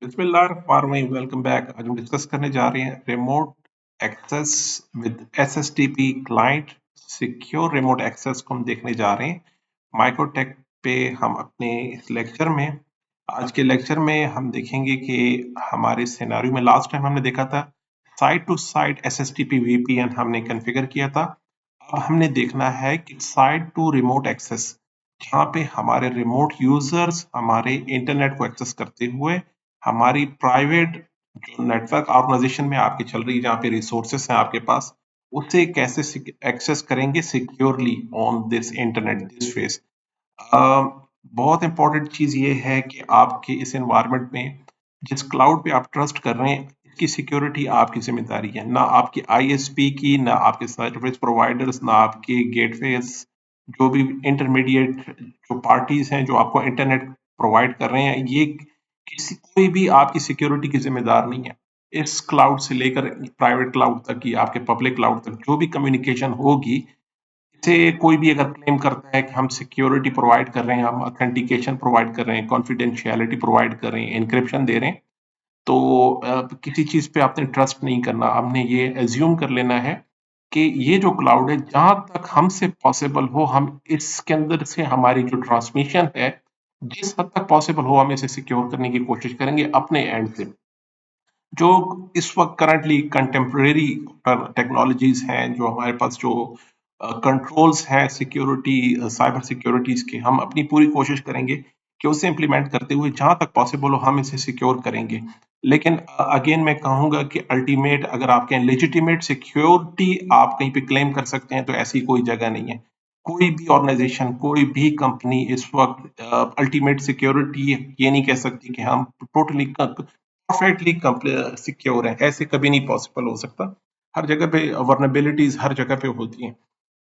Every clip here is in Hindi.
बिस्मिल्लाहिर्रहमानिर्रहीम। Welcome back. आज हम डिस्कस करने जा रहे हैं remote access with SSTP client. Secure remote access को हम देखने जा रहे हैं माइक्रोटेक पे। हम अपने इस लेक्चर में आज के लेक्चर में हम देखेंगे कि हमारे सिनेरियो में लास्ट टाइम हमने देखा था साइट टू साइट एसएसटीपी वीपीएन हमने कॉन्फ़िगर किया था। अब हमने देखना है कि साइट टू रिमोट एक्सेस, जहाँ पे हमारे रिमोट यूजर्स हमारे इंटरनेट को एक्सेस करते हुए हमारी प्राइवेट जो नेटवर्क ऑर्गेनाइजेशन में आपकी चल रही है, जहाँ पे रिसोर्सेस हैं आपके पास, उससे कैसे एक्सेस करेंगे securely on this internet this face. बहुत इंपॉर्टेंट चीज ये है कि आपके इस एनवायरनमेंट में जिस क्लाउड पे आप ट्रस्ट कर रहे हैं, इसकी सिक्योरिटी आपकी जिम्मेदारी है, ना आपकी आईएसपी की, ना आपके सर्विस प्रोवाइडर्स, ना आपके गेटवेज, जो भी इंटरमीडिएट जो पार्टीज हैं जो आपको इंटरनेट प्रोवाइड कर रहे हैं, ये किसी कोई भी आपकी सिक्योरिटी की जिम्मेदार नहीं है। इस क्लाउड से लेकर प्राइवेट क्लाउड तक की आपके पब्लिक क्लाउड तक जो भी कम्युनिकेशन होगी, से कोई भी अगर क्लेम करता है कि हम सिक्योरिटी प्रोवाइड कर रहे हैं, हम ऑथेंटिकेशन प्रोवाइड कर रहे हैं, कॉन्फिडेंशियलिटी प्रोवाइड कर रहे हैं, एन्क्रिप्शन दे रहे हैं, तो किसी चीज़ पे आपने ट्रस्ट नहीं करना। हमने ये एज्यूम कर लेना है कि ये जो क्लाउड है, जहाँ तक हमसे पॉसिबल हो, हम इसके अंदर से हमारी जो ट्रांसमिशन है, जिस हद तक पॉसिबल हो, हम इसे सिक्योर करने की कोशिश करेंगे अपने एंड से। जो इस वक्त करंटली कंटेम्प्रेरी टेक्नोलॉजीज हैं, जो हमारे पास जो कंट्रोल्स हैं सिक्योरिटी साइबर सिक्योरिटीज के, हम अपनी पूरी कोशिश करेंगे कि उसे इम्प्लीमेंट करते हुए जहां तक पॉसिबल हो हम इसे सिक्योर करेंगे। लेकिन अगेन मैं कहूंगा कि अल्टीमेट अगर आपके लेजिटिमेट सिक्योरिटी आप कहीं पे क्लेम कर सकते हैं, तो ऐसी कोई जगह नहीं है। कोई भी ऑर्गेनाइजेशन, कोई भी कंपनी इस वक्त अल्टीमेट सिक्योरिटी ये नहीं कह सकती कि हम टोटली परफेक्टली सिक्योर है। ऐसे कभी नहीं पॉसिबल हो सकता। हर जगह पे वर्नेबिलिटीज हर जगह पे होती हैं।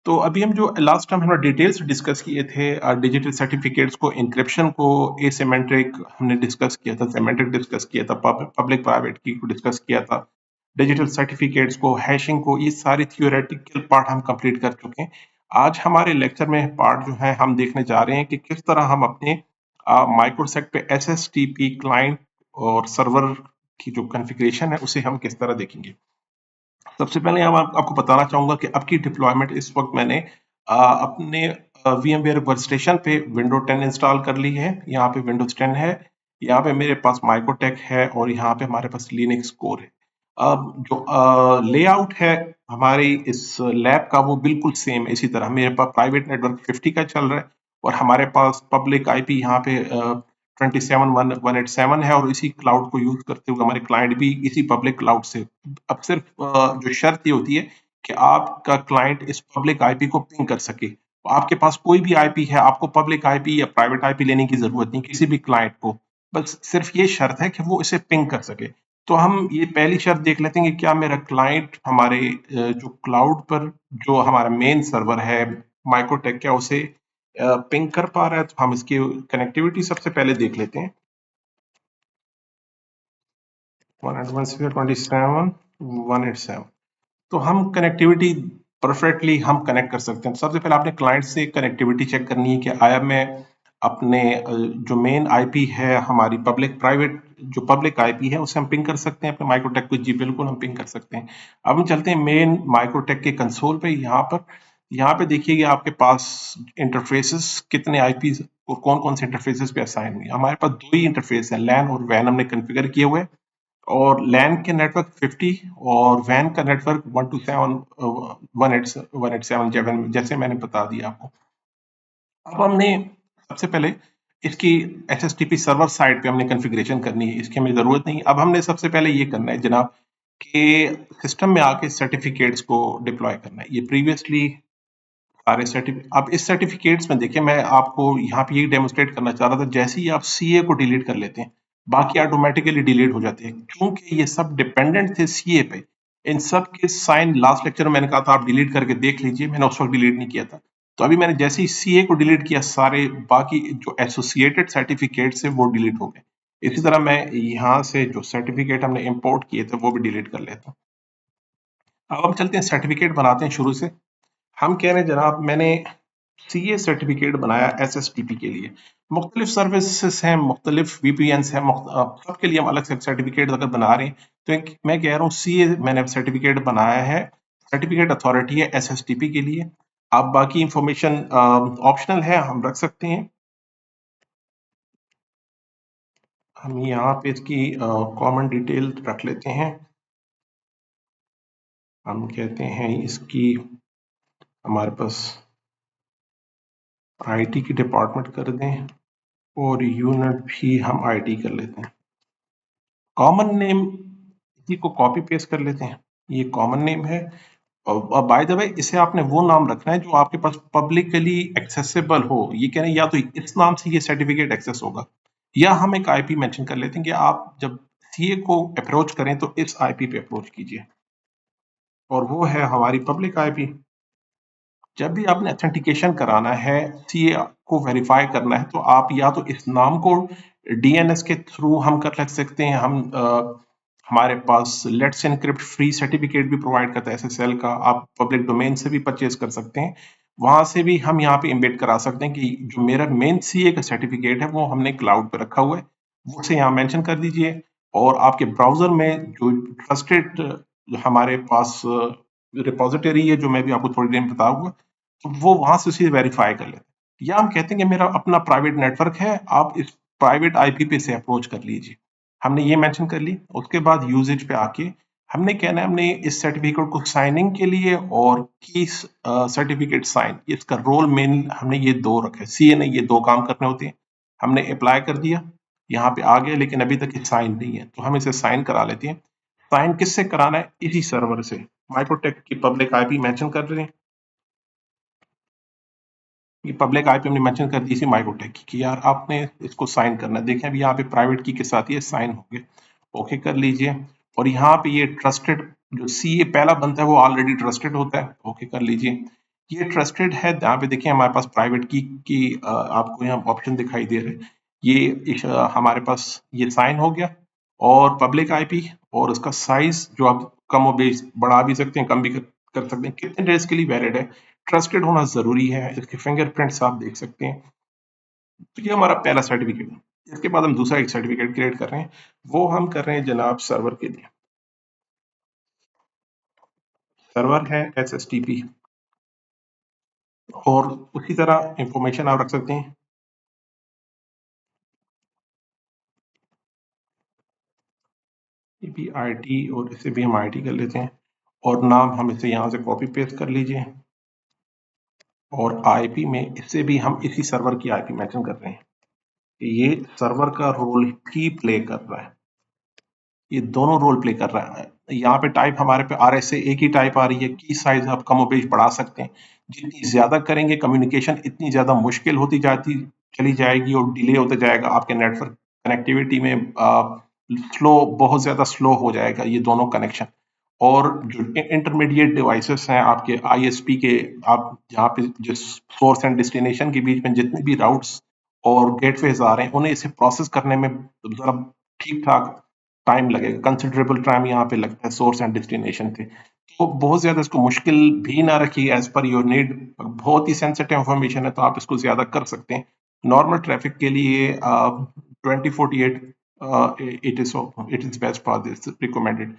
तो अभी हम जो लास्ट टाइम हमने डिटेल्स डिस्कस किए थे, डिजिटल सर्टिफिकेट्स को, इंक्रिप्शन को, एसिमेट्रिक हमने डिस्कस किया था, सिमेट्रिक डिस्कस किया था, पब्लिक प्राइवेट की को डिस्कस किया था, डिजिटल सर्टिफिकेट्स को, हैशिंग को, ये सारे थियोरेटिकल पार्ट हम कंप्लीट कर चुके हैं। आज हमारे लेक्चर में पार्ट जो है हम देखने जा रहे हैं कि किस तरह हम अपने माइक्रोसेट पे एसएसटीपी क्लाइंट और सर्वर की जो कॉन्फ़िगरेशन है उसे हम किस तरह देखेंगे। सबसे पहले आपको बताना चाहूंगा कि अब की डिप्लॉयमेंट इस वक्त मैंने अपने VMware वर्कस्टेशन पे विंडो 10 इंस्टॉल कर ली है। यहाँ पे विंडोज 10 है, यहाँ पे मेरे पास माइक्रोटेक है और यहाँ पे हमारे पास लिनक्स कोर है। अब जो लेआउट है हमारी इस लैब का, वो बिल्कुल सेम है। इसी तरह मेरे पास प्राइवेट नेटवर्क 50 का चल रहा है और हमारे पास पब्लिक आईपी यहाँ पे 27.187 है, और इसी क्लाउड को यूज करते हुए हमारे क्लाइंट भी इसी पब्लिक क्लाउड से। अब सिर्फ जो शर्त ये होती है कि आपका क्लाइंट इस पब्लिक आईपी को पिंग कर सके। आपके पास कोई भी आईपी है, आपको पब्लिक आईपी या प्राइवेट आईपी लेने की जरूरत नहीं किसी भी क्लाइंट को, बस सिर्फ ये शर्त है कि वो इसे पिंग कर सके। तो हम ये पहली शर्त देख लेते हैं कि क्या मेरा क्लाइंट हमारे जो क्लाउड पर जो हमारा मेन सर्वर है माइक्रोटेक, क्या उसे पिंग कर पा रहा है। तो हम इसकी कनेक्टिविटी सबसे पहले देख लेते हैं। 127.187 तो हम कनेक्टिविटी परफेक्टली हम कनेक्ट कर सकते हैं। तो सबसे पहले आपने क्लाइंट से कनेक्टिविटी चेक करनी है कि आया मैं अपने जो मेन आईपी है हमारी पब्लिक प्राइवेट जो पब्लिक आईपी है उसे हम पिंग कर सकते हैं अपने माइक्रोटेक को। जी बिल्कुल हम पिंग कर सकते हैं। अब हम चलते हैं मेन माइक्रोटेक के कंसोल पे। यहाँ पे देखिएगा आपके पास इंटरफेसेस कितने आईपी और कौन कौन से इंटरफेसेस पे असाइन हुए। हमारे पास दो ही इंटरफेस है, लैन और वैन हमने कॉन्फ़िगर किए हुए, और लैन के नेटवर्क 50 और वैन का नेटवर्क 127.187 जैसे मैंने बता दिया आपको। अब हमने सबसे पहले इसकी एचएसटीपी सर्वर साइड पे हमने कॉन्फ़िगरेशन करनी है, इसकी हमें जरूरत नहीं। अब हमने सबसे पहले ये करना है जनाब कि सिस्टम में आके सर्टिफिकेट्स को डिप्लॉय करना है। ये प्रीवियसली सारे सर्टिफिकेट, अब इस सर्टिफिकेट्स में देखिए मैं आपको यहाँ पे ये डेमोस्ट्रेट करना चाह रहा था, जैसे ही आप सीए को डिलीट कर लेते हैं बाकी ऑटोमेटिकली डिलीट हो जाते हैं, क्योंकि ये सब डिपेंडेंट थे सीए पे। इन सब के साइन लास्ट लेक्चर में मैंने कहा था आप डिलीट करके देख लीजिए, मैंने उस वक्त डिलीट नहीं किया था। तो अभी मैंने जैसे ही सीए को डिलीट किया, सारे बाकी जो एसोसिएटेड सर्टिफिकेट्स है वो डिलीट हो गए। इसी तरह मैं यहाँ से जो सर्टिफिकेट हमने इम्पोर्ट किए थे वो भी डिलीट कर लेता हूँ। अब हम चलते हैं सर्टिफिकेट बनाते हैं शुरू से। हम कह रहे हैं जनाब मैंने सीए सर्टिफिकेट बनाया एसएसटीपी के लिए। मुख्तलिफ सर्विसेज हैं, मुख्तलिफ वीपीएन्स हैं, सबके लिए हम अलग से सर्टिफिकेट अगर बना रहे हैं तो मैं कह रहा हूँ सीए मैंने सर्टिफिकेट बनाया है, सर्टिफिकेट अथॉरिटी है एसएसटीपी के लिए। आप बाकी इंफॉर्मेशन ऑप्शनल है, हम रख सकते हैं। हम यहाँ पे इसकी कॉमन डिटेल रख लेते हैं। हम कहते हैं इसकी हमारे पास आईटी की डिपार्टमेंट कर दें और यूनिट भी हम आईटी कर लेते हैं। कॉमन नेम इसी को कॉपी पेस्ट कर लेते हैं, ये कॉमन नेम है। और बाय द वे इसे आपने वो नाम रखना है जो आपके पास पब्लिकली एक्सेसिबल हो। ये कह रहे हैं या तो इस नाम से ये सर्टिफिकेट एक्सेस होगा, या हम एक आईपी मेंशन कर लेते हैं कि आप जब सीए को अप्रोच करें तो इस आईपी पे अप्रोच कीजिए, और वो है हमारी पब्लिक आईपी। जब भी आपने ऑथेंटिकेशन कराना है, सीए को वेरीफाई करना है, तो आप या तो इस नाम को डीएनएस के थ्रू हम कर लग सकते हैं। हमारे पास लेट्स एनक्रिप्ट फ्री सर्टिफिकेट भी प्रोवाइड करता है एसएसएल का, आप पब्लिक डोमेन से भी परचेज कर सकते हैं। वहां से भी हम यहाँ पे इम्बेड करा सकते हैं कि जो मेरा मेन सीए का सर्टिफिकेट है वो हमने क्लाउड पे रखा हुआ है, वो से यहाँ मेंशन कर दीजिए। और आपके ब्राउजर में जो ट्रस्टेड हमारे पास रिपोजिटरी है, जो मैं भी आपको थोड़ी देर में बताऊंगा, तो वो वहां से उसे वेरीफाई कर लेते हैं। या हम कहते हैं कि मेरा अपना प्राइवेट नेटवर्क है, आप इस प्राइवेट आईपी पे से अप्रोच कर लीजिए। हमने ये मेंशन कर ली। उसके बाद यूजेज पे आके हमने कहना है हमने इस सर्टिफिकेट को साइनिंग के लिए और की सर्टिफिकेट साइन, इसका रोल मेन हमने ये दो रखे। सीए ने ये दो काम करने होते हैं। हमने अप्लाई कर दिया, यहाँ पे आ गया, लेकिन अभी तक ये साइन नहीं है, तो हम इसे साइन करा लेते हैं। साइन किससे कराना है? इसी सर्वर से। माइक्रोटेक की पब्लिक आईपी मेंशन कर रहे हैं, ये पब्लिक आईपी हमने मेंशन कर दी थी माइक्रोटेक की कि यार आपने इसको साइन करना है। देखें अभी यहाँ पे प्राइवेट की के साथ ये साइन हो गए, ओके कर लीजिए। और यहाँ पे ये ट्रस्टेड जो सीए पहला बनता है वो ऑलरेडी ट्रस्टेड होता है, ओके कर लीजिए। ये ट्रस्टेड है। यहाँ पे देखिए हमारे पास प्राइवेट की आपको यहाँ ऑप्शन दिखाई दे रहे हैं। ये हमारे पास ये साइन हो गया। और पब्लिक आईपी और उसका साइज जो आप कम और बेस बढ़ा भी सकते हैं, कम भी कर सकते हैं, कितने डेज के लिए वैलिड है, ट्रस्टेड होना जरूरी है। इसके फिंगरप्रिंट्स आप देख सकते हैं। तो ये हमारा पहला सर्टिफिकेट है। इसके बाद हम दूसरा एक सर्टिफिकेट क्रिएट कर रहे हैं, वो हम कर रहे हैं जनाब सर्वर के लिए। सर्वर है एसएसटीपी, और उसी तरह इंफॉर्मेशन आप रख सकते हैं। ये भी आईटी, और इसे भी हम आईटी कर लेते हैं। और नाम हम इसे यहाँ से कॉपी पेस्ट कर लीजिए। और आईपी में इससे भी हम इसी सर्वर की आईपी मेंशन कर रहे हैं। ये सर्वर का रोल ही प्ले कर रहा है, ये दोनों रोल प्ले कर रहा है। यहाँ पे टाइप हमारे पे आरएसए एक ही टाइप आ रही है। की साइज आप कम बेश बढ़ा सकते हैं। जितनी ज्यादा करेंगे कम्युनिकेशन इतनी ज्यादा मुश्किल होती जाती चली जाएगी और डिले होता जाएगा आपके नेटवर्क कनेक्टिविटी में। स्लो, बहुत ज्यादा स्लो हो जाएगा ये दोनों कनेक्शन। और जो इंटरमीडिएट डिवाइसेस हैं आपके आईएसपी के, आप जहाँ पे जिस सोर्स एंड डेस्टिनेशन के बीच में जितने भी राउट्स और गेटवेज आ रहे हैं, उन्हें इसे प्रोसेस करने में जरा ठीक ठाक टाइम लगेगा। कंसिडरेबल टाइम यहाँ पे लगता है सोर्स एंड डेस्टिनेशन पे। तो बहुत ज्यादा इसको मुश्किल भी ना रखिए, एज पर योर नीड। बहुत ही सेंसिटिव इंफॉर्मेशन है तो आप इसको ज्यादा कर सकते हैं। नॉर्मल ट्रैफिक के लिए 2048 it is best for this recommended.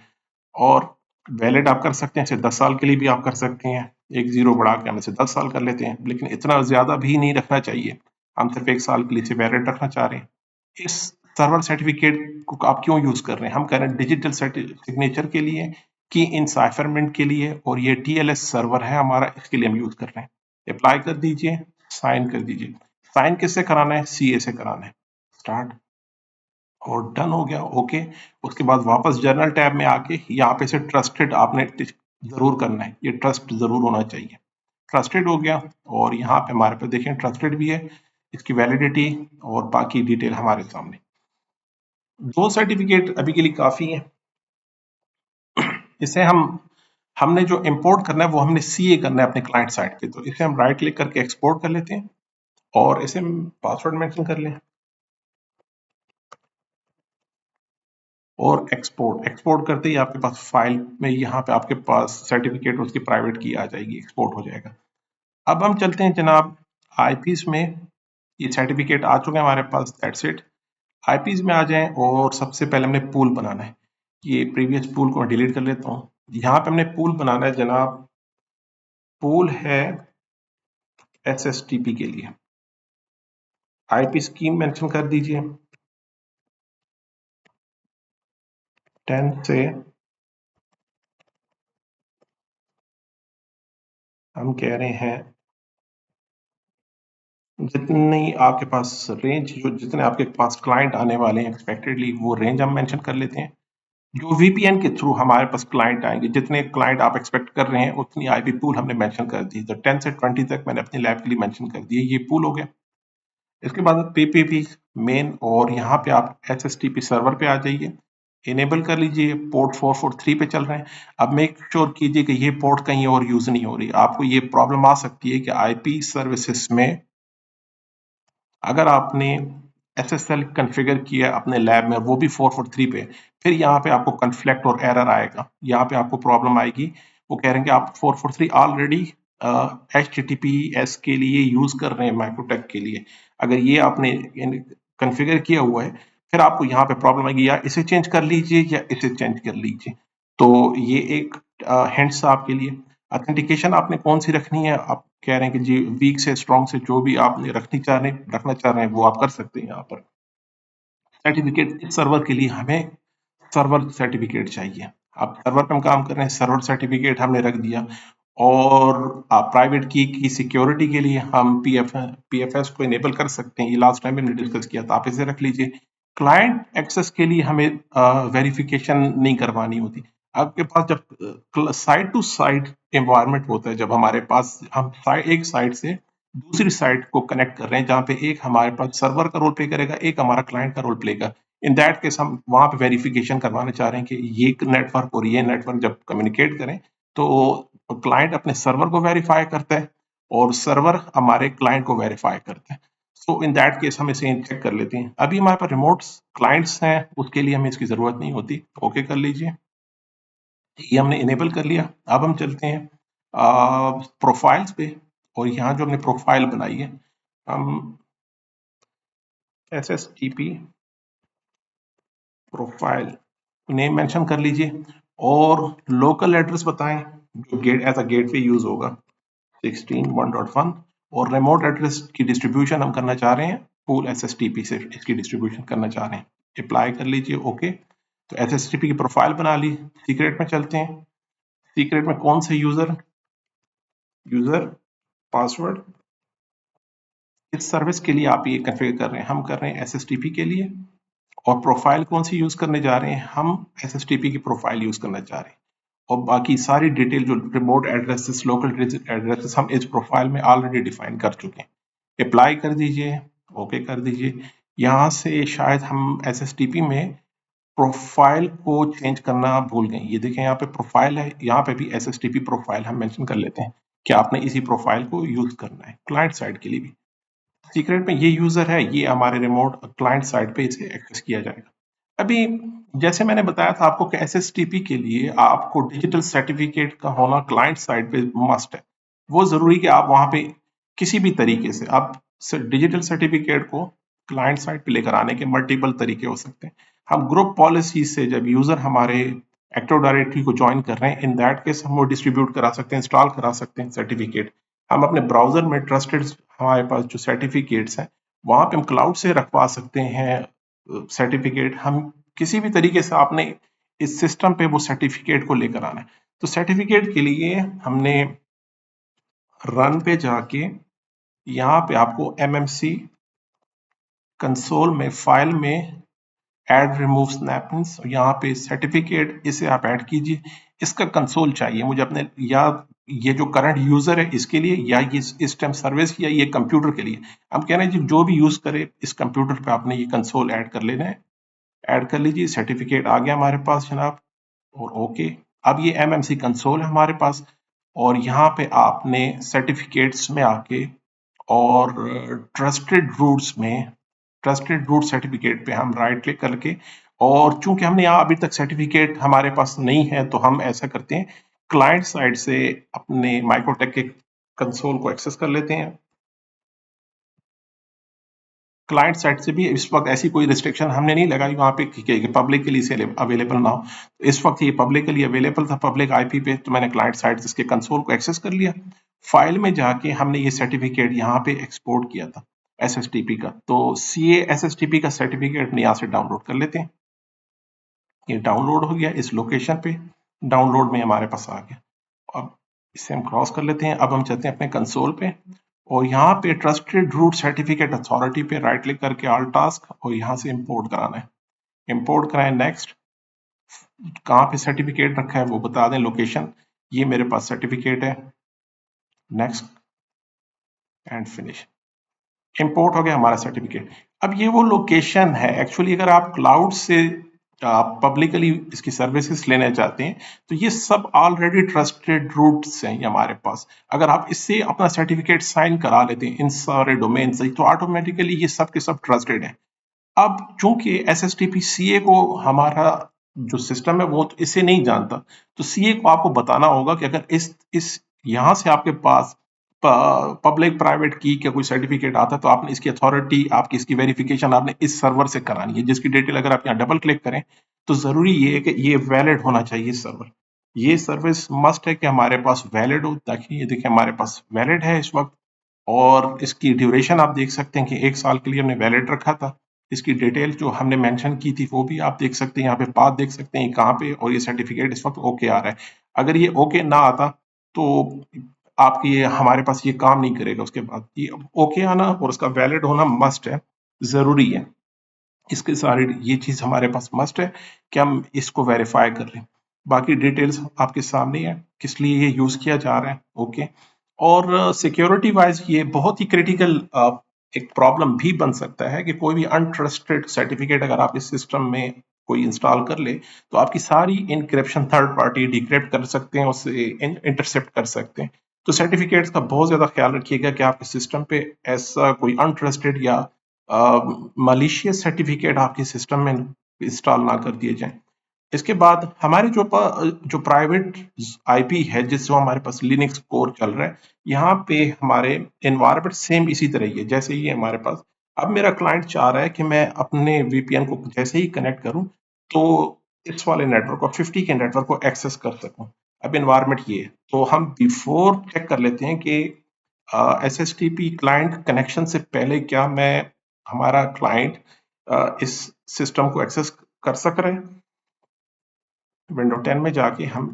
और वैलिड आप कर सकते हैं इसे 10 साल के लिए भी आप कर सकते हैं। एक जीरो बढ़ा के हम इसे 10 साल कर लेते हैं, लेकिन इतना ज्यादा भी नहीं रखना चाहिए। हम सिर्फ 1 साल के लिए इसे वैलिड रखना चाह रहे हैं। इस सर्वर सर्टिफिकेट को आप क्यों यूज कर रहे हैं? हम कह रहे हैं डिजिटल सिग्नेचर के लिए, की इनसाइफरमेंट के लिए, और ये टीएलएस सर्वर है हमारा, इसके लिए हम यूज कर रहे हैं। अप्लाई कर दीजिए, साइन कर दीजिए। साइन किससे कराना है? सीए से कराना है। स्टार्ट, और डन हो गया, ओके। उसके बाद वापस जर्नल टैब में आके यहाँ पे से ट्रस्टेड आपने जरूर करना है, ये ट्रस्ट जरूर होना चाहिए। ट्रस्टेड हो गया, और यहाँ पे हमारे पे देखें ट्रस्टेड भी है, इसकी वैलिडिटी और बाकी डिटेल हमारे सामने। दो सर्टिफिकेट अभी के लिए काफी है। इसे हमने जो इंपोर्ट करना है वो हमने सीए करना है अपने क्लाइंट साइड पे, तो इसे हम राइट क्लिक करके एक्सपोर्ट कर लेते हैं और इसे पासवर्ड मेंशन कर लें। और एक्सपोर्ट एक्सपोर्ट करते ही आपके पास फाइल में यहाँ पे आपके पास सर्टिफिकेट उसकी प्राइवेट की आ जाएगी, एक्सपोर्ट हो जाएगा। अब हम चलते हैं जनाब आईपीस में। ये सर्टिफिकेट आ चुके हैं हमारे पास, दैट्स इट। आईपीज में आ जाएं और सबसे पहले हमने पूल बनाना है। ये प्रीवियस पूल को मैं डिलीट कर लेता हूँ। यहाँ पे हमने पूल बनाना है जनाब, पूल है एसएसटीपी के लिए। आईपी स्कीम मेंशन कर दीजिए 10 से हम कह रहे हैं जितनी आपके पास रेंज, जो जितने आपके पास क्लाइंट आने वाले हैं एक्सपेक्टेडली, वो रेंज हम मेंशन कर लेते हैं। जो वीपीएन के थ्रू हमारे पास क्लाइंट आएंगे, जितने क्लाइंट आप एक्सपेक्ट कर रहे हैं उतनी आईपी पूल हमने मेंशन कर दी। तो 10 से 20 तक मैंने अपनी लैब के लिए मेंशन कर दिए, ये पूल हो गया। इसके बाद पीपीपी मेन, और यहाँ पे आप एसएसटीपी सर्वर पे आ जाइए, इनेबल कर लीजिए। पोर्ट 443 पे चल रहे हैं। अब मेक श्योर कीजिए कि ये पोर्ट कहीं और यूज नहीं हो रही। आपको ये प्रॉब्लम आ सकती है कि आईपी सर्विसेज में अगर आपने एसएसएल कॉन्फ़िगर किया अपने लैब में, वो भी 443 पे, फिर यहाँ पे आपको कन्फ्लिक्ट और एरर आएगा, यहाँ पे आपको प्रॉब्लम आएगी। वो कह रहे हैं कि आप 443 ऑलरेडी HTTPS के लिए यूज कर रहे हैं माइक्रोटेक के लिए। अगर ये आपने कॉन्फ़िगर किया हुआ है, फिर आपको यहाँ पे प्रॉब्लम आएगी, या इसे चेंज कर लीजिए या इसे चेंज कर लीजिए। तो ये एक हिंट्स आपके लिए। ऑथेंटिकेशन आपने कौन सी रखनी है, आप कह रहे हैं कि जी वीक से स्ट्रॉन्ग से जो भी आपने रखना चाह रहे हैं वो आप कर सकते हैं। यहाँ पर सर्टिफिकेट सर्वर के लिए हमें सर्वर सर्टिफिकेट चाहिए। आप सर्वर पे हम काम कर रहे हैं, सर्वर सर्टिफिकेट हमने रख दिया। और प्राइवेट की सिक्योरिटी के लिए हम पीएफएस को इनेबल कर सकते हैं, ये लास्ट टाइम हमने डिस्कस किया था, आप इसे रख लीजिए। क्लाइंट एक्सेस के लिए हमें वेरिफिकेशन नहीं करवानी होती। आपके पास जब साइट टू साइट एनवायरनमेंट होता है, जब हमारे पास हम एक साइट से दूसरी साइट को कनेक्ट कर रहे हैं, जहाँ पे एक हमारे पास सर्वर का रोल प्ले करेगा, एक हमारा क्लाइंट का रोल प्ले करेगा, इन दैट केस हम वहां पे वेरिफिकेशन करवाना चाह रहे हैं कि ये नेटवर्क और ये नेटवर्क जब कम्युनिकेट करें तो क्लाइंट अपने सर्वर को वेरीफाई करता है और सर्वर हमारे क्लाइंट को वेरीफाई करता है। सो इन दैट केस हम इसे चेक कर लेते हैं। अभी हमारे पास रिमोट क्लाइंट्स हैं, उसके लिए हमें इसकी जरूरत नहीं होती। ओके कर लीजिए, ये हमने इनेबल कर लिया। अब हम चलते हैं प्रोफाइल्स पे, और यहाँ जो हमने प्रोफाइल बनाई है, हम SSTP प्रोफाइल नेम मेंशन कर लीजिए, और लोकल एड्रेस बताएं जो get as a gateway use होगा 16.1.1, और रिमोट एड्रेस की डिस्ट्रीब्यूशन हम करना चाह रहे हैं पूल SSTP से, इसकी डिस्ट्रीब्यूशन करना चाह रहे हैं। अप्लाई कर लीजिए, ओके। तो SSTP की प्रोफाइल बना ली। सीक्रेट में चलते हैं। सीक्रेट में कौन से यूजर पासवर्ड, इस सर्विस के लिए आप ये कन्फिगर कर रहे हैं, हम कर रहे हैं SSTP के लिए। और प्रोफाइल कौन सी यूज करने जा रहे हैं, हम SSTP की प्रोफाइल यूज करना चाह रहे हैं। और बाकी सारी डिटेल जो रिमोट एड्रेसेस, लोकल एड्रेसेस, हम इस प्रोफाइल में ऑलरेडी डिफाइन कर चुके हैं। अप्लाई कर दीजिए, ओके कर दीजिए। यहाँ से शायद हम SSTP में प्रोफाइल को चेंज करना भूल गए। ये देखें यहाँ पे प्रोफाइल है, यहाँ पे भी SSTP प्रोफाइल हम मेंशन कर लेते हैं कि आपने इसी प्रोफाइल को यूज करना है क्लाइंट साइड के लिए भी। सीक्रेट में ये यूजर है, ये हमारे रिमोट क्लाइंट साइड पे इसे एक्सेस किया जाएगा। अभी जैसे मैंने बताया था आपको कि SSTP के लिए आपको डिजिटल सर्टिफिकेट का होना क्लाइंट साइड पे मस्ट है। वो जरूरी कि आप वहां पे किसी भी तरीके से आप डिजिटल सर्टिफिकेट को क्लाइंट साइड पे लेकर आने के मल्टीपल तरीके हो सकते हैं। हम ग्रुप पॉलिसी से जब यूजर हमारे एक्टिव डायरेक्टरी को ज्वाइन कर रहे हैं, इन दैट केस हम वो डिस्ट्रीब्यूट करा सकते हैं, इंस्टॉल करा सकते हैं सर्टिफिकेट। हम अपने ब्राउजर में ट्रस्टेड हमारे पास जो सर्टिफिकेट्स हैं वहां पे हम क्लाउड से रखवा सकते हैं सर्टिफिकेट। हम किसी भी तरीके से आपने इस सिस्टम पे वो सर्टिफिकेट को लेकर आना है। तो सर्टिफिकेट के लिए हमने रन पे जाके यहाँ पे आपको MMC कंसोल में फाइल में ऐड रिमूव स्नैपिंग्स, यहाँ पे सर्टिफिकेट, इसे आप ऐड कीजिए। इसका कंसोल चाहिए मुझे अपने, या ये जो करंट यूजर है इसके लिए, या ये इस टाइम सर्विस, या ये कंप्यूटर के लिए। हम कह रहे हैं जी जो भी यूज करे इस कंप्यूटर पे आपने ये कंसोल ऐड कर लेना है। ऐड कर लीजिए, सर्टिफिकेट आ गया हमारे पास जनाब, और ओके। अब ये MMC कंसोल है हमारे पास, और यहाँ पे आपने सर्टिफिकेट्स में आके और ट्रस्टेड रूट्स में, ट्रस्टेड रूट सर्टिफिकेट पे हम राइट क्लिक करके, और चूंकि हमने यहाँ अभी तक सर्टिफिकेट हमारे पास नहीं है तो हम ऐसा करते हैं, क्लाइंट साइड से अपने माइक्रोटेक के कंसोल को एक्सेस कर लेते हैं। क्लाइंट साइड से भी इस वक्त ऐसी कोई रिस्ट्रिक्शन हमने नहीं लगाई वहाँ पे कि पब्लिक के लिए अवेलेबल ना हो। इस वक्त ये पब्लिक के लिए अवेलेबल था पब्लिक आईपी पे, तो मैंने क्लाइंट साइड इसके कंसोल को एक्सेस कर लिया। फाइल में जाके हमने ये सर्टिफिकेट यहाँ पे एक्सपोर्ट किया था SSTP का, तो CA SSTP का सर्टिफिकेट यहाँ से डाउनलोड कर लेते हैं। ये डाउनलोड हो गया इस लोकेशन पे, डाउनलोड में हमारे पास आ गया। अब इसे हम क्रॉस कर लेते हैं। अब हम चलते हैं अपने कंसोल पे और यहाँ पे ट्रस्टेड रूट सर्टिफिकेट अथॉरिटी पे राइट क्लिक करके ऑल टास्क और यहाँ से इंपोर्ट कराना है। इंपोर्ट कराएं, नेक्स्ट। कहाँ पे सर्टिफिकेट रखा है वो बता दें, लोकेशन। ये मेरे पास सर्टिफिकेट है, नेक्स्ट एंड फिनिश। इंपोर्ट हो गया हमारा सर्टिफिकेट। अब ये वो लोकेशन है एक्चुअली, अगर आप क्लाउड से आप पब्लिकली इसकी सर्विसेज लेना चाहते हैं तो ये सब ऑलरेडी ट्रस्टेड रूट्स हैं हमारे पास। अगर आप इससे अपना सर्टिफिकेट साइन करा लेते हैं इन सारे डोमेन से तो ऑटोमेटिकली ये सब के सब ट्रस्टेड हैं। अब चूंकि SSTP CA को हमारा जो सिस्टम है वो तो इसे नहीं जानता, तो CA को आपको बताना होगा कि अगर इस यहाँ से आपके पास पब्लिक प्राइवेट की क्या कोई सर्टिफिकेट आता है तो आपने इसकी अथॉरिटी, आपकी इसकी वेरिफिकेशन आपने इस सर्वर से करानी है, जिसकी डिटेल अगर आप यहाँ डबल क्लिक करें तो जरूरी ये है कि ये वैलिड होना चाहिए सर्वर। ये सर्विस मस्ट है कि हमारे पास वैलिड हो, ताकि ये देखिए हमारे पास वैलिड है इस वक्त। और इसकी ड्यूरेशन आप देख सकते हैं कि 1 साल के लिए हमने वैलिड रखा था। इसकी डिटेल जो हमने मेंशन की थी वो भी आप देख सकते हैं, यहाँ पे पाथ देख सकते हैं कहाँ पे, और ये सर्टिफिकेट इस वक्त ओके आ रहा है। अगर ये ओके ना आता तो आपकी ये हमारे पास ये काम नहीं करेगा। उसके बाद ये ओके आना और उसका वैलिड होना मस्ट है, जरूरी है। इसके सारे ये चीज हमारे पास मस्ट है कि हम इसको वेरीफाई कर लें। बाकी डिटेल्स आपके सामने है, किस लिए ये यूज किया जा रहा है, ओके। और सिक्योरिटी वाइज ये बहुत ही क्रिटिकल एक प्रॉब्लम भी बन सकता है कि कोई भी अनट्रस्टेड सर्टिफिकेट अगर आप इस सिस्टम में कोई इंस्टॉल कर ले तो आपकी सारी इनक्रिप्शन थर्ड पार्टी डिक्रिप्ट कर सकते हैं, उससे इंटरसेप्ट कर सकते हैं। तो सर्टिफिकेट्स का बहुत ज्यादा ख्याल रखिएगा कि आपके सिस्टम पे ऐसा कोई अनट्रस्टेड या मलिशियस सर्टिफिकेट आपके सिस्टम में इंस्टॉल ना कर दिए जाएं। इसके बाद हमारे जो प्राइवेट आईपी है जिससे हमारे पास लिनक्स कोर चल रहा है, यहाँ पे हमारे एनवायरनमेंट सेम इसी तरह ही है जैसे ही हमारे पास। अब मेरा क्लाइंट चाह रहा है कि मैं अपने VPN को जैसे ही कनेक्ट करूं तो इस वाले नेटवर्क को 50 के नेटवर्क को एक्सेस कर सकूं। अब एनवायरनमेंट ये है, तो हम बिफोर चेक कर लेते हैं कि SSTP क्लाइंट कनेक्शन से पहले क्या मैं हमारा क्लाइंट इस सिस्टम को एक्सेस कर सक रहे हैं। विंडो 10 में जाके हम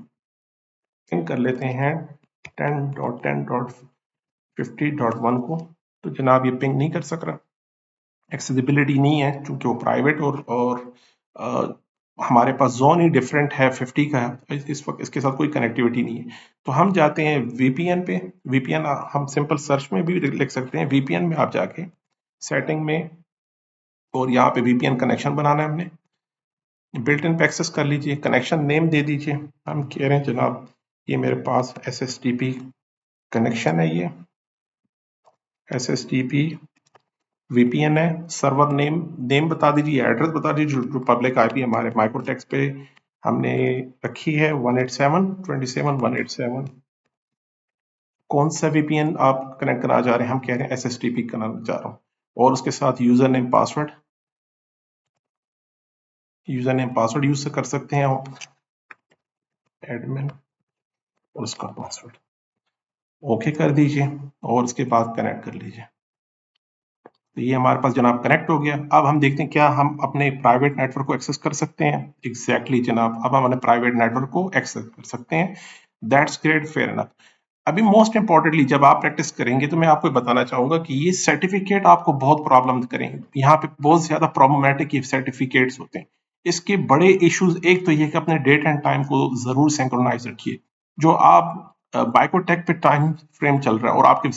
पिंग कर लेते हैं 10.10.50.1 को, तो जनाब ये पिंग नहीं कर सक रहा, एक्सेसिबिलिटी नहीं है क्योंकि वो प्राइवेट और हमारे पास जोन ही डिफरेंट है 50 का है, इस वक्त इसके साथ कोई कनेक्टिविटी नहीं है। तो हम जाते हैं VPN पे। VPN हम सिंपल सर्च में भी लिख सकते हैं। VPN में आप जाके सेटिंग में और यहाँ पे VPN कनेक्शन बनाना है हमने, बिल्ट इन पे एक्सेस कर लीजिए, कनेक्शन नेम दे दीजिए। हम कह रहे हैं जनाब ये मेरे पास SSTP कनेक्शन है, ये SSTP VPN है। सर्वर नेम बता दीजिए, एड्रेस बता दीजिए, जो पब्लिक आईपी हमारे माइक्रोटेक्स पे हमने रखी है 187.27.187। कौन सा VPN आप कनेक्ट करना चाह रहे हैं, हम कह रहे हैं SSTP करना चाह रहा हूँ, और उसके साथ यूजर नेम पासवर्ड यूज कर सकते हैं आप, एडमिन और उसका पासवर्ड ओके कर दीजिए और उसके बाद कनेक्ट कर लीजिए। तो ये हमारे पास जनाब कनेक्ट हो गया। अब हम देखते हैं क्या हम अपने प्राइवेट नेटवर्क को एक्सेस कर सकते हैं। एग्जैक्टली जनाब, अब हम अपने प्राइवेट नेटवर्क को एक्सेस कर सकते हैं। That's great, fair enough. अभी मोस्ट इंपॉर्टेंटली जब आप प्रैक्टिस करेंगे तो मैं आपको बताना चाहूंगा कि ये सर्टिफिकेट आपको बहुत प्रॉब्लम करेंगे। यहाँ पे बहुत ज्यादा प्रॉब्लमेटिक ये सर्टिफिकेट्स होते हैं। इसके बड़े इश्यूज एक तो ये कि अपने डेट एंड टाइम को जरूर सिंक्रोनाइज रखिए। जो आप बाइकोटेक पे टाइम फ्रेम चल रहा है और आपके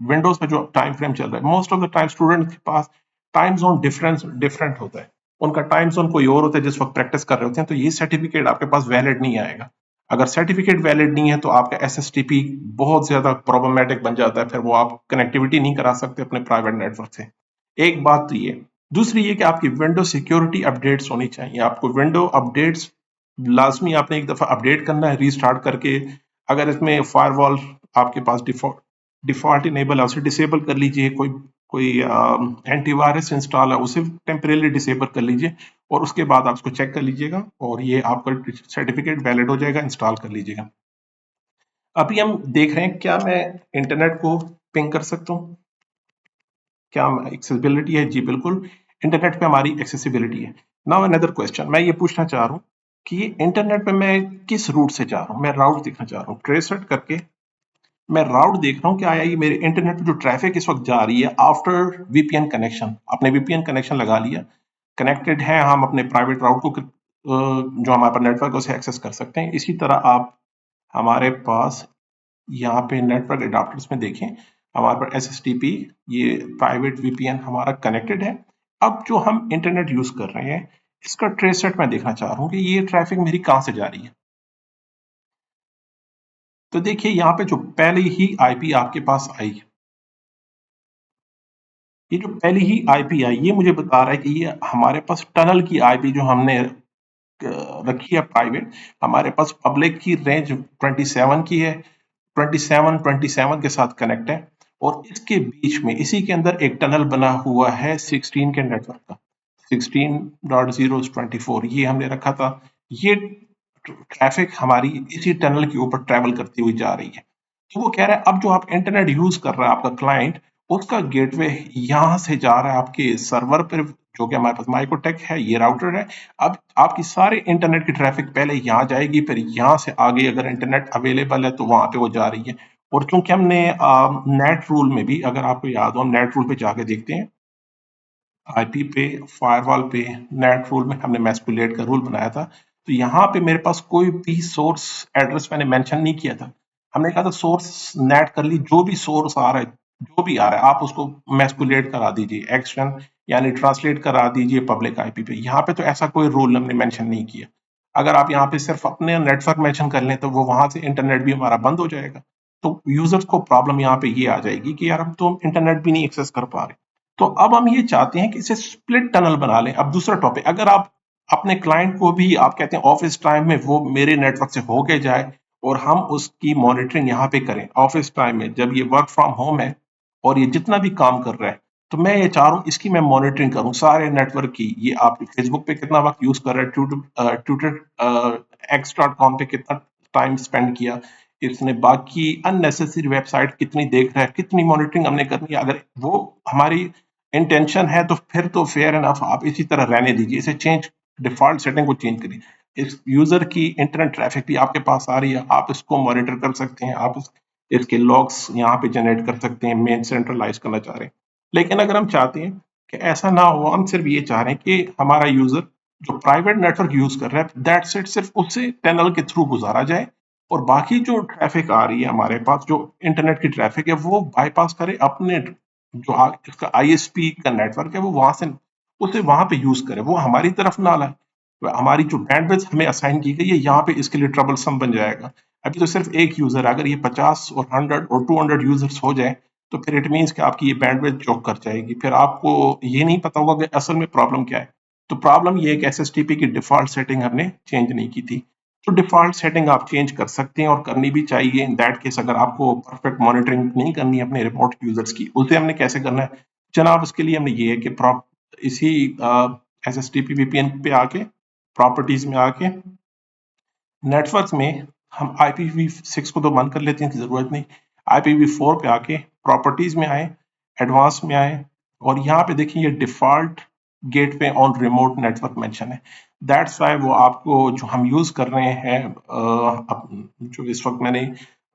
विंडोज पे जो टाइम फ्रेम चल रहा है, most of the time student के पास टाइम जोन डिफरेंट होता है। उनका टाइम जोन कोई और होता है जिस वक्त प्रैक्टिस कर रहे होते हैं, तो ये सर्टिफिकेट आपके पास वैलिड नहीं आएगा। अगर सर्टिफिकेट वैलिड नहीं है तो आपका SSTP बहुत ज्यादा प्रॉब्लमेटिक बन जाता है, फिर वो आप कनेक्टिविटी नहीं करा सकते अपने प्राइवेट नेटवर्क से। एक बात तो ये, दूसरी ये कि आपकी विंडो सिक्योरिटी अपडेट्स होनी चाहिए। आपको विंडो अपडेट्स लाजमी आपने एक दफा अपडेट करना है रीस्टार्ट करके। अगर इसमें फायरवॉल आपके पास डिफॉल्ट इनेबल है उसे डिसेबल कर लीजिए। कोई कोई एंटीवायरस इंस्टॉल है उसे टेम्परेली डिसेबल कर लीजिए और उसके बाद आप उसको चेक कर लीजिएगा और ये आपका सर्टिफिकेट वैलिड हो जाएगा, इंस्टॉल कर लीजिएगा। अभी हम देख रहे हैं क्या मैं इंटरनेट को पिंग कर सकता हूँ, क्या एक्सेसिबिलिटी है? जी बिल्कुल, इंटरनेट पे हमारी एक्सेसिबिलिटी है। नाउ अनदर क्वेश्चन, मैं ये पूछना चाह रहा हूँ कि इंटरनेट पे मैं किस रूट से जा रहा हूँ, मैं राउट देखना चाह रहा हूँ। ट्रेस इट करके मैं राउट देख रहा हूँ कि आया ये मेरे इंटरनेट पे जो ट्रैफिक इस वक्त जा रही है आफ्टर वीपीएन कनेक्शन। आपने वीपीएन कनेक्शन लगा लिया, कनेक्टेड है, हम अपने प्राइवेट राउट को जो हमारे पास नेटवर्क है उसे एक्सेस कर सकते हैं। इसी तरह आप हमारे पास यहाँ पे नेटवर्क एडाप्टर्स में देखें, हमारे पास एसएसटीपी ये प्राइवेट वीपीएन हमारा कनेक्टेड है। अब जो हम इंटरनेट यूज कर रहे हैं इसका ट्रेस सेट मैं देखना चाह रहा हूँ कि ये ट्रैफिक मेरी कहाँ से जा रही है। तो देखिए यहाँ पे जो पहले ही आईपी आपके पास आई, ये जो पहली ही आईपी आई ये मुझे बता रहा है कि ये हमारे पास टनल की आईपी जो हमने रखी है प्राइवेट, हमारे पास पब्लिक की रेंज 27 की है, 27 के साथ कनेक्ट है और इसके बीच में इसी के अंदर एक टनल बना हुआ है 16 के नेटवर्क का, 16.024 ये हमने रखा था। ये ट्रैफिक हमारी इसी टनल के ऊपर ट्रेवल करती हुई जा रही है। तो वो कह रहा है अब जो आप इंटरनेट यूज कर रहा है आपका क्लाइंट, उसका गेटवे यहाँ से जा रहा है आपके सर्वर पर जो कि हमारे पास माइक्रोटेक है, ये राउटर है। अब आपकी सारे इंटरनेट की ट्रैफिक पहले यहाँ जाएगी, फिर यहाँ से आगे अगर इंटरनेट अवेलेबल है तो वहां पे वो जा रही है। और चूंकि हमने नेट रूल में भी, अगर आपको याद हो, हम नेट रूल पे जाके देखते हैं, आईपी पे, फायरवॉल पे, नेट रूल में हमने मैस्कुलेट का रूल बनाया था। तो यहाँ पे मेरे पास कोई भी सोर्स एड्रेस मैंने मेंशन नहीं किया था। हमने कहा था सोर्स नेट कर ली, जो भी सोर्स आ रहा है, जो भी आ रहा है आप उसको मैस्कुलेट करा दीजिए, एक्शन यानी ट्रांसलेट करा दीजिए पब्लिक आईपी पे। यहाँ पे तो ऐसा कोई रूल हमने मेंशन नहीं किया। अगर आप यहाँ पे सिर्फ अपने नेटवर्क मेंशन कर लें तो वो वहां से इंटरनेट भी हमारा बंद हो जाएगा। तो यूजर्स को प्रॉब्लम यहाँ पे ये आ जाएगी कि यार हम तो इंटरनेट भी नहीं एक्सेस कर पा रहे। तो अब हम ये चाहते हैं कि इसे स्प्लिट टनल बना लें। अब दूसरा टॉपिक, अगर आप अपने क्लाइंट को भी आप कहते हैं ऑफिस टाइम में वो मेरे नेटवर्क से होके जाए और हम उसकी मॉनिटरिंग यहाँ पे करें ऑफिस टाइम में, जब ये वर्क फ्रॉम होम है और ये जितना भी काम कर रहा है, तो मैं ये चाह रहा हूँ इसकी मैं मॉनिटरिंग करूँ सारे नेटवर्क की। ये आप फेसबुक पे कितना वक्त यूज कर रहा है, ट्विटर x.com पे कितना टाइम स्पेंड किया इसने, बाकी अननेसेसरी वेबसाइट कितनी देख रहा है, कितनी मॉनिटरिंग हमने करनी है। अगर वो हमारी इंटेंशन है तो फिर तो फेयर एनफ आप इसी तरह रहने दीजिए, इसे चेंज, डिफॉल्ट सेटिंग को चेंज करिए। इस यूजर की इंटरनेट ट्रैफिक भी आपके पास आ रही है, आप इसको मॉनिटर कर सकते हैं, आप इसके लॉग्स यहाँ पे जनरेट कर सकते हैं, मेन सेंट्रलाइज करना चाह रहे हैं। लेकिन अगर हम चाहते हैं कि ऐसा ना हो, हम सिर्फ ये चाह रहे हैं कि हमारा यूजर जो प्राइवेट नेटवर्क यूज कर रहा है दैट्स इट, सिर्फ उससे टनल के थ्रू गुजारा जाए और बाकी जो ट्रैफिक आ रही है हमारे पास, जो इंटरनेट की ट्रैफिक है, वो बाईपास करे अपने जो इसका आईएसपी का नेटवर्क है, वो वहां से उसे वहां पे यूज करे, वो हमारी तरफ ना लाए। हमारी जो बैंडविड्थ हमें असाइन की गई है यहाँ पे इसके लिए ट्रबल सम बन जाएगा। अभी तो सिर्फ एक यूजर है, अगर ये 50 और 100 और 200 यूजर्स हो जाए तो फिर इट मीन्स कि आपकी ये बैंडविड्थ चौक कर जाएगी, फिर आपको ये नहीं पता होगा कि असल में प्रॉब्लम क्या है। तो प्रॉब्लम ये है कि एसएसटीपी की डिफॉल्ट सेटिंग हमने चेंज नहीं की थी। तो डिफॉल्ट सेटिंग आप चेंज कर सकते हैं और करनी भी चाहिए इन दैट केस, अगर आपको परफेक्ट मॉनिटरिंग नहीं करनी है अपने रिमोट यूजर्स की। उसे हमने कैसे करना है जनाब, उसके लिए हमने ये है कि इसी S S T P VPN पे आके, प्रॉपर्टीज में आके, नेटवर्क में हम IPv6 को तो बंद कर लेते हैं, जरूरत नहीं। IPv4 पे आके प्रॉपर्टीज में आए, एडवांस में आए और यहाँ पे देखिए ये default gateway on remote network mention है। दैट्स वाई वो आपको जो हम यूज कर रहे हैं, जो इस वक्त मैंने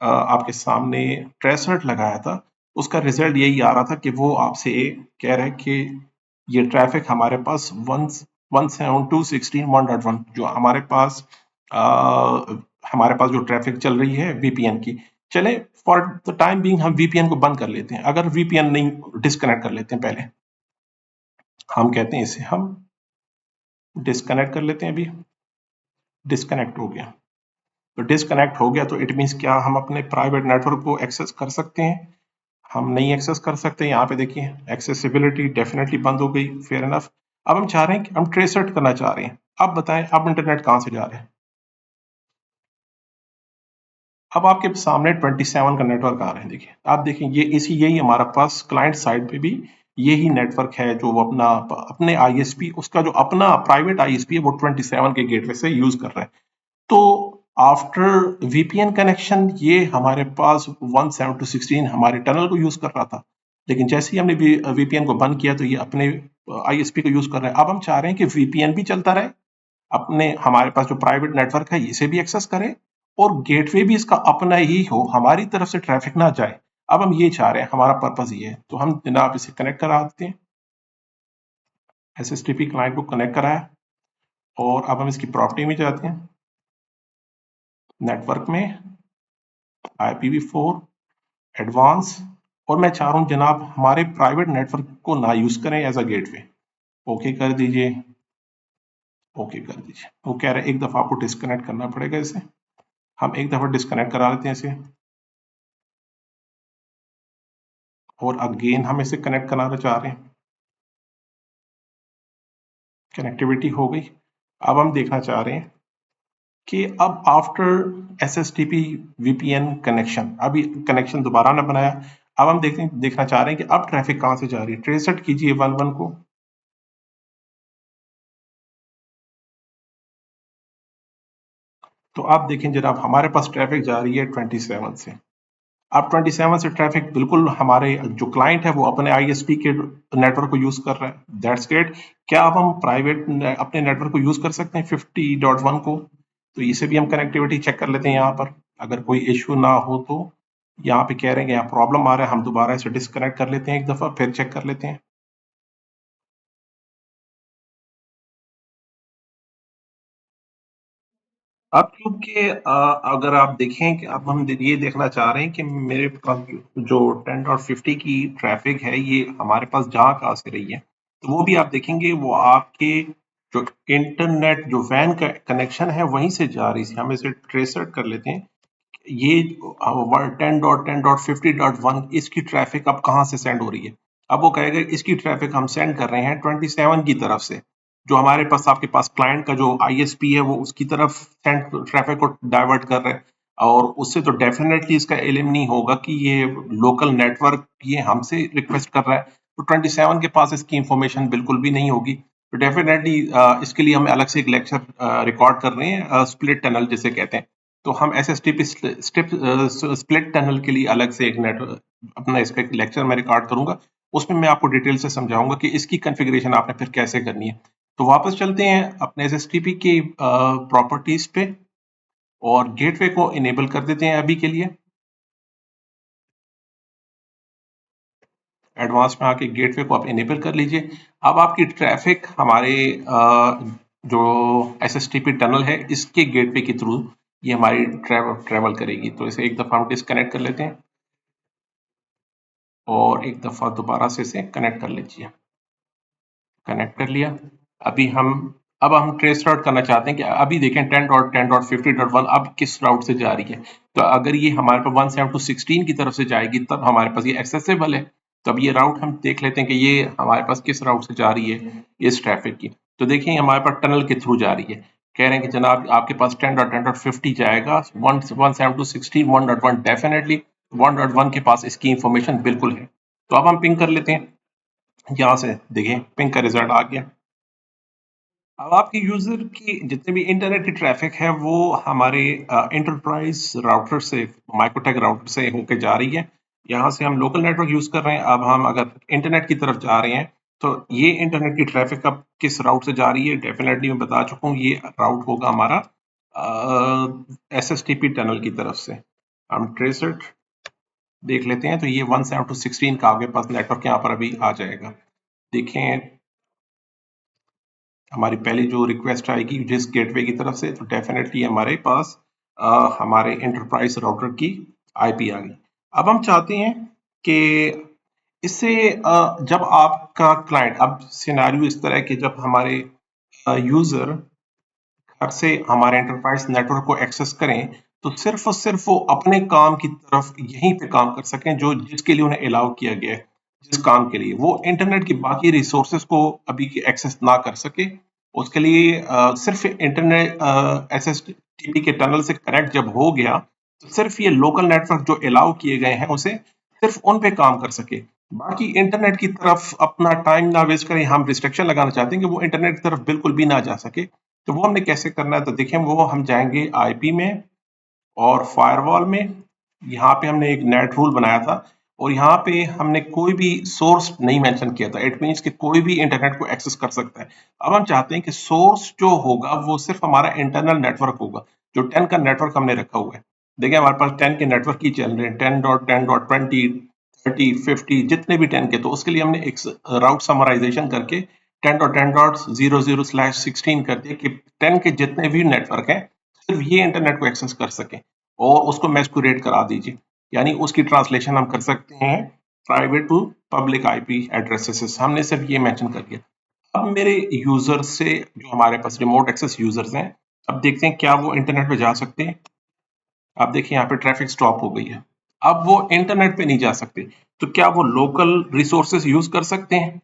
आपके सामने ट्रेसर्ट लगाया था, उसका रिजल्ट यही आ रहा था कि वो आपसे कह रहे हैं कि ये ट्रैफिक हमारे पास 172.16.1.1 जो आ, हमारे पास जो ट्रैफिक चल रही है वीपीएन की, चले फॉर द टाइम बीइंग हम वीपीएन को बंद कर लेते हैं। अगर वीपीएन नहीं, डिस्कनेक्ट कर लेते हैं पहले, हम कहते हैं इसे हम डिस्कनेक्ट कर लेते हैं। अभी डिस्कनेक्ट हो गया, तो डिस्कनेक्ट हो गया तो इट मीन्स क्या, हम अपने प्राइवेट नेटवर्क को एक्सेस कर सकते हैं? हम नहीं एक्सेस कर सकते। यहाँ पे देखिए एक्सेसिबिलिटी डेफिनेटली बंद हो गई, फेयर इनफ। अब हम चाह रहे हैं कि हम ट्रेसर्ट करना चाह रहे हैं। अब बताएं अब इंटरनेट कहाँ से जा रहे हैं? अब आपके सामने 27 का नेटवर्क आ रहे हैं। देखिए आप देखें, ये इसी यही हमारा पास क्लाइंट साइड पे भी यही नेटवर्क है जो वो अपना अपने आईएसपी, उसका जो अपना प्राइवेट आईएसपी है वो 27 के गेटवे से यूज कर रहा है। तो आफ्टर वीपीएन कनेक्शन ये हमारे पास 1.7.16 हमारे टनल को यूज कर रहा था, लेकिन जैसे ही हमने वीपीएन को बंद किया तो ये अपने आईएसपी को यूज कर रहा है। अब हम चाह रहे हैं कि वीपीएन भी चलता रहे, अपने हमारे पास जो प्राइवेट नेटवर्क है इसे भी एक्सेस करें, और गेटवे भी इसका अपना ही हो, हमारी तरफ से ट्रैफिक ना जाए। अब हम ये चाह रहे हैं, हमारा पर्पस ये है, तो हम जनाब इसे कनेक्ट करा देते हैं। एसएसटीपी क्लाइंट को कनेक्ट कराया और अब हम इसकी प्रॉपर्टी में जाते हैं, नेटवर्क में IPv4 एडवांस, और मैं चाह रहा हूं जनाब हमारे प्राइवेट नेटवर्क को ना यूज करें एज अ गेटवे। ओके कर दीजिए, ओके कर दीजिए। वो कह रहे हैं एक दफा आपको डिस्कनेक्ट करना पड़ेगा इसे, हम एक दफा डिस्कनेक्ट करा लेते हैं इसे, और अगेन हम इसे कनेक्ट कराना चाह रहे हैं। कनेक्टिविटी हो गई। अब हम देखना चाह रहे हैं कि अब आफ्टर एसएसटीपी वीपीएन कनेक्शन, अभी कनेक्शन दोबारा ना बनाया, अब हम देखना चाह रहे हैं कि अब ट्रैफिक कहां से जा रही है। ट्रेसेट कीजिए 11 को, तो आप देखें जनाब हमारे पास ट्रैफिक जा रही है 27 से। अब 27 से ट्रैफिक बिल्कुल हमारे जो क्लाइंट है वो अपने आईएसपी के नेटवर्क को यूज कर रहा है, दैट्स ग्रेट। क्या अब हम प्राइवेट अपने नेटवर्क को यूज कर सकते हैं 50.1 को? तो इसे भी हम कनेक्टिविटी चेक कर लेते हैं यहाँ पर, अगर कोई इश्यू ना हो तो। यहाँ पे कह रहे हैं कि यहाँ प्रॉब्लम आ रहा है, हम दोबारा इसे डिस्कनेक्ट कर लेते हैं एक दफा, फिर चेक कर लेते हैं। अब क्योंकि अगर आप देखें कि अब हम ये देखना चाह रहे हैं कि मेरे पास जो 10.50 की ट्रैफिक है ये हमारे पास जहाँ कहाँ से रही है, तो वो भी आप देखेंगे वो आपके जो इंटरनेट जो वैन का कनेक्शन है वहीं से जा रही थी। हम इसे ट्रेस आउट कर लेते हैं, ये 10.10.50.1 इसकी ट्रैफिक अब कहाँ से सेंड हो रही है। अब वो कहेगा इसकी ट्रैफिक हम सेंड कर रहे हैं 27 की तरफ से, जो हमारे पास आपके पास क्लाइंट का जो आईएसपी है वो उसकी तरफ सेंड ट्रैफिक को डाइवर्ट कर रहे हैं, और उससे तो डेफिनेटली इसका एलिम नहीं होगा कि ये लोकल नेटवर्क ये हमसे रिक्वेस्ट कर रहा है, तो 27 के पास इसकी इंफॉर्मेशन बिल्कुल भी नहीं होगी। तो डेफिनेटली इसके लिए हम अलग से एक लेक्चर रिकॉर्ड कर रहे हैं, स्प्लिट टनल जिसे कहते हैं। तो हम एसएसटीपी स्प्लिट टनल के लिए अलग से एक नेट अपना इसका एक लेक्चर मैं रिकॉर्ड करूंगा, उसमें मैं आपको डिटेल से समझाऊंगा कि इसकी कॉन्फ़िगरेशन आपने फिर कैसे करनी है। तो वापस चलते हैं अपने एसएसटीपी की प्रॉपर्टीज पे, और गेटवे को इनेबल कर देते हैं अभी के लिए। एडवांस में आके गेटवे को आप इनेबल कर लीजिए। अब आपकी ट्रैफिक हमारे जो एसएसटीपी टनल है इसके गेटवे के थ्रू ये हमारी ट्रेवल करेगी। तो इसे एक दफा हम डिस्कनेक्ट कर लेते हैं और एक दफा दोबारा से इसे कनेक्ट कर लीजिए। कनेक्ट कर लिया। अभी हम अब हम ट्रेस राउट करना चाहते हैं कि अभी देखें 10.10.50.1 अब किस राउट से जा रही है। तो अगर ये हमारे पास 1.7.16 की तरफ से जाएगी तब हमारे पास ये एक्सेसिबल है। तो अब ये राउट हम देख लेते हैं कि ये हमारे पास किस राउट से जा रही है इस ट्रैफिक की। तो देखिए हमारे पास टनल के थ्रू जा रही है। कह रहे हैं कि जनाब आपके पास 10.10.50 जाएगा, 1.7.16 1.1 डेफिनेटली 1.1 के पास इसकी इंफॉर्मेशन बिल्कुल है। तो अब हम पिंग कर लेते हैं, यहाँ से देखें पिंग का रिजल्ट आ गया। अब आपके यूजर की जितने भी इंटरनेट की ट्रैफिक है वो हमारे इंटरप्राइज राउटर से, माइक्रोटेक राउटर से होके जा रही है। यहाँ से हम लोकल नेटवर्क यूज कर रहे हैं। अब हम अगर इंटरनेट की तरफ जा रहे हैं तो ये इंटरनेट की ट्रैफिक अब किस राउट से जा रही है, डेफिनेटली मैं बता चुका हूँ, ये राउट होगा हमारा एसएसटीपी टनल की तरफ से। हम ट्रेसर देख लेते हैं, तो ये 1.7.16 का आपके पास नेटवर्क यहाँ पर अभी आ जाएगा। देखें हमारी पहली जो रिक्वेस्ट आएगी जिस गेटवे की तरफ से, तो डेफिनेटली हमारे पास हमारे एंटरप्राइज राउटर की आईपी आ गई। अब हम चाहते हैं कि इससे जब आपका क्लाइंट, अब सिनेरियो इस तरह के जब हमारे यूजर घर से हमारे एंटरप्राइज नेटवर्क को एक्सेस करें तो सिर्फ और सिर्फ वो अपने काम की तरफ यहीं पे काम कर सकें जो जिसके लिए उन्हें अलाउ किया गया है, जिस काम के लिए वो इंटरनेट की बाकी रिसोर्सेज को अभी एक्सेस ना कर सके। उसके लिए सिर्फ इंटरनेट एसएसटीपी के टनल से कनेक्ट जब हो गया तो सिर्फ ये लोकल नेटवर्क जो अलाउ किए गए हैं उसे सिर्फ उन पे काम कर सके। बाकी इंटरनेट की तरफ अपना टाइम ना वेस्ट करें, हम रिस्ट्रिक्शन लगाना चाहते हैं कि वो इंटरनेट की तरफ बिल्कुल भी ना जा सके। तो वो हमने कैसे करना है, तो देखिए वो हम जाएंगे आईपी में और फायरवॉल में। यहाँ पे हमने एक नेट रूल बनाया था और यहाँ पे हमने कोई भी सोर्स नहीं मेंशन किया था। इट मींस कि कोई भी इंटरनेट को एक्सेस कर सकता है। अब हम चाहते हैं कि सोर्स जो होगा वो सिर्फ हमारा इंटरनल नेटवर्क होगा, जो 10 का नेटवर्क हमने रखा हुआ है। देखिए हमारे पास 10 के नेटवर्क ही चल रहे हैं, 10.10.20 30 50 जितने भी 10 के। तो उसके लिए हमने एक राउट समराइजेशन करके 10.10.00/16 कर दिया कि 10 के जितने भी नेटवर्क हैं सिर्फ ये इंटरनेट को एक्सेस कर सकें और उसको मैस्कुरेट करा दीजिए। यानी उसकी ट्रांसलेशन हम कर सकते हैं private to public IP addresses. हमने सिर्फ ये मेंशन कर दिया। अब मेरे यूजर से, जो हमारे पास रिमोट एक्सेस यूजर्स हैं, अब देखते हैं क्या वो इंटरनेट पे जा सकते हैं। आप देखिए यहाँ पे ट्रैफिक स्टॉप हो गई है। अब वो इंटरनेट पे नहीं जा सकते, तो क्या वो लोकल रिसोर्सेज यूज कर सकते हैं?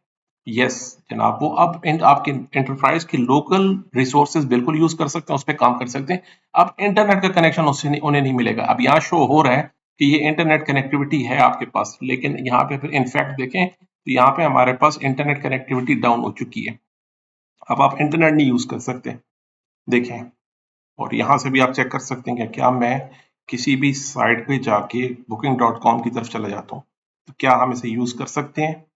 यस जनाब, वो अब आपके एंटरप्राइज के लोकल रिसोर्सेज बिल्कुल यूज कर सकते हैं, उस पर काम कर सकते हैं। अब इंटरनेट का कनेक्शन उससे नहीं, उन्हें नहीं मिलेगा। अब यहाँ शो हो रहा है कि ये इंटरनेट कनेक्टिविटी है आपके पास, लेकिन यहाँ पे फिर इनफैक्ट देखें तो यहाँ पे हमारे पास इंटरनेट कनेक्टिविटी डाउन हो चुकी है। अब आप इंटरनेट नहीं यूज कर सकते, देखें। और यहाँ से भी आप चेक कर सकते हैं कि क्या मैं किसी भी साइट पे जाके booking.com की तरफ चला जाता हूँ तो क्या हम इसे यूज कर सकते हैं?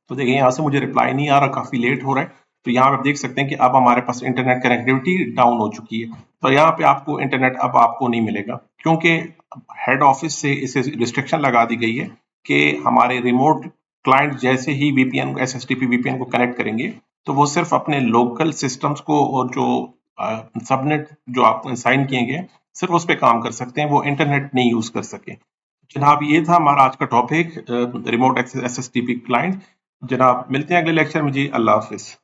तो देखिए यहाँ से मुझे रिप्लाई नहीं आ रहा, काफी लेट हो रहा है। तो यहाँ आप देख सकते हैं कि अब हमारे पास इंटरनेट कनेक्टिविटी डाउन हो चुकी है। तो यहाँ पे आपको इंटरनेट अब आपको नहीं मिलेगा, क्योंकि हेड ऑफिस से इसे रिस्ट्रिक्शन लगा दी गई है कि हमारे रिमोट क्लाइंट जैसे ही वीपीएन एसएसटीपी वीपीएन को कनेक्ट करेंगे तो वो सिर्फ अपने लोकल सिस्टम्स को और जो सबनेट जो आप साइन किए गए सिर्फ उस पर काम कर सकते हैं, वो इंटरनेट नहीं यूज कर सके। जनाब ये था हमारा आज का टॉपिक, रिमोट एक्सेस एसएसटीपी क्लाइंट। जनाब मिलते हैं अगले लेक्चर में जी, अल्लाह हाफिज।